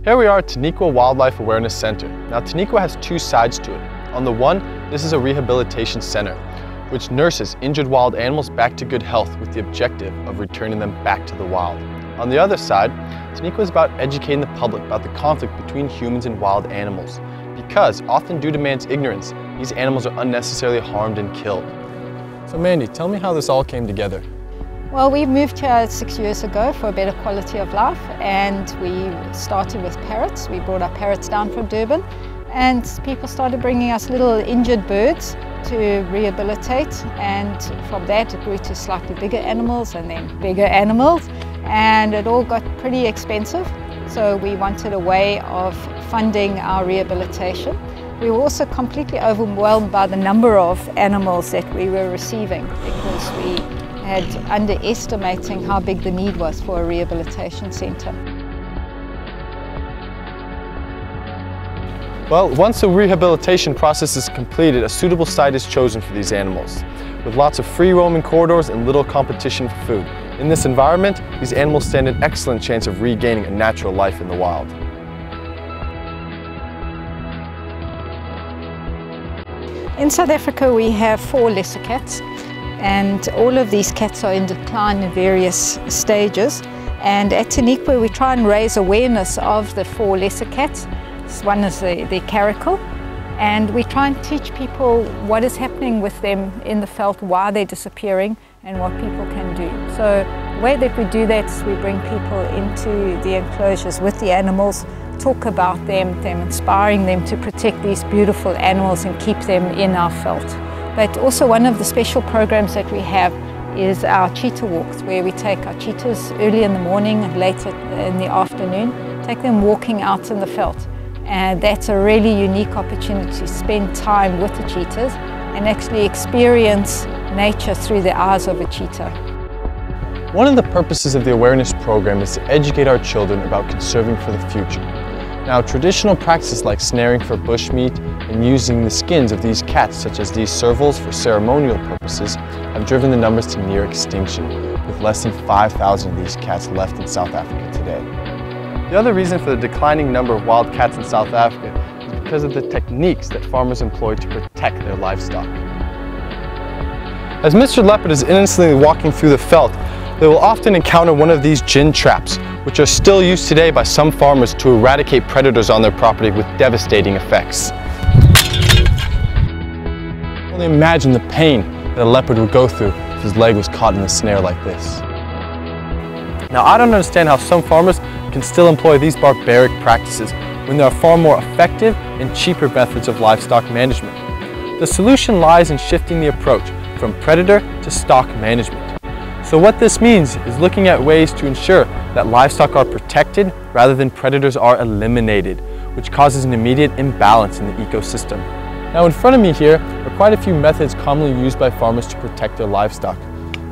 Here we are at Tenikwa Wildlife Awareness Center. Now Tenikwa has two sides to it. On the one, this is a rehabilitation center, which nurses injured wild animals back to good health with the objective of returning them back to the wild. On the other side, Tenikwa is about educating the public about the conflict between humans and wild animals, because often due to man's ignorance, these animals are unnecessarily harmed and killed. So Mandy, tell me how this all came together. Well, we moved here 6 years ago for a better quality of life, and we started with parrots. We brought our parrots down from Durban, and people started bringing us little injured birds to rehabilitate, and from that it grew to slightly bigger animals and then bigger animals, and it all got pretty expensive. So we wanted a way of funding our rehabilitation. We were also completely overwhelmed by the number of animals that we were receiving, because we had underestimating how big the need was for a rehabilitation centre. Well, once the rehabilitation process is completed, a suitable site is chosen for these animals, with lots of free roaming corridors and little competition for food. In this environment, these animals stand an excellent chance of regaining a natural life in the wild. In South Africa we have 4 lesser cats, and all of these cats are in decline in various stages. And at Tenikwa we try and raise awareness of the 4 lesser cats. One is the cararcal, and we try and teach people what is happening with them in the veld, why they're disappearing and what people can do. So the way that we do that is we bring people into the enclosures with the animals, talk about them inspiring them to protect these beautiful animals and keep them in our veld. But also one of the special programs that we have is our cheetah walks, where we take our cheetahs early in the morning and later in the afternoon, take them walking out in the veld. And that's a really unique opportunity to spend time with the cheetahs and actually experience nature through the eyes of a cheetah. One of the purposes of the awareness program is to educate our children about conserving for the future. Now, traditional practices like snaring for bushmeat and using the skins of these cats, such as these servals for ceremonial purposes, have driven the numbers to near extinction, with less than 5,000 of these cats left in South Africa today. The other reason for the declining number of wild cats in South Africa is because of the techniques that farmers employ to protect their livestock. As Mr. Leopard is innocently walking through the veld, they will often encounter one of these gin traps, which are still used today by some farmers to eradicate predators on their property with devastating effects. Only imagine the pain that a leopard would go through if his leg was caught in a snare like this. Now, I don't understand how some farmers can still employ these barbaric practices when there are far more effective and cheaper methods of livestock management. The solution lies in shifting the approach from predator to stock management. So what this means is looking at ways to ensure that livestock are protected rather than predators are eliminated, which causes an immediate imbalance in the ecosystem. Now in front of me here are quite a few methods commonly used by farmers to protect their livestock.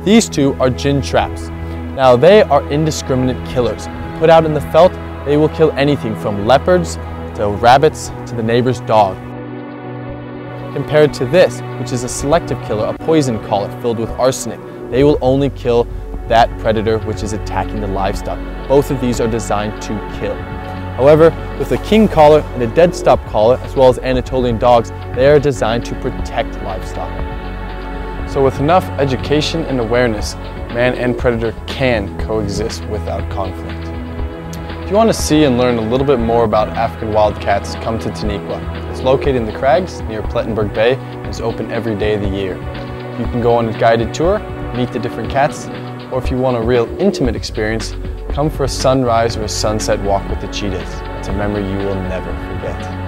These two are gin traps. Now they are indiscriminate killers. Put out in the veld, they will kill anything from leopards to rabbits to the neighbor's dog. Compared to this, which is a selective killer, a poison collar filled with arsenic, they will only kill that predator which is attacking the livestock. Both of these are designed to kill. However, with a king collar and a dead stop collar, as well as Anatolian dogs, they are designed to protect livestock. So with enough education and awareness, man and predator can coexist without conflict. If you want to see and learn a little bit more about African wildcats, come to Tenikwa. It's located in the Crags near Plettenberg Bay and is open every day of the year. You can go on a guided tour, meet the different cats, or if you want a real intimate experience, come for a sunrise or a sunset walk with the cheetahs. It's a memory you will never forget.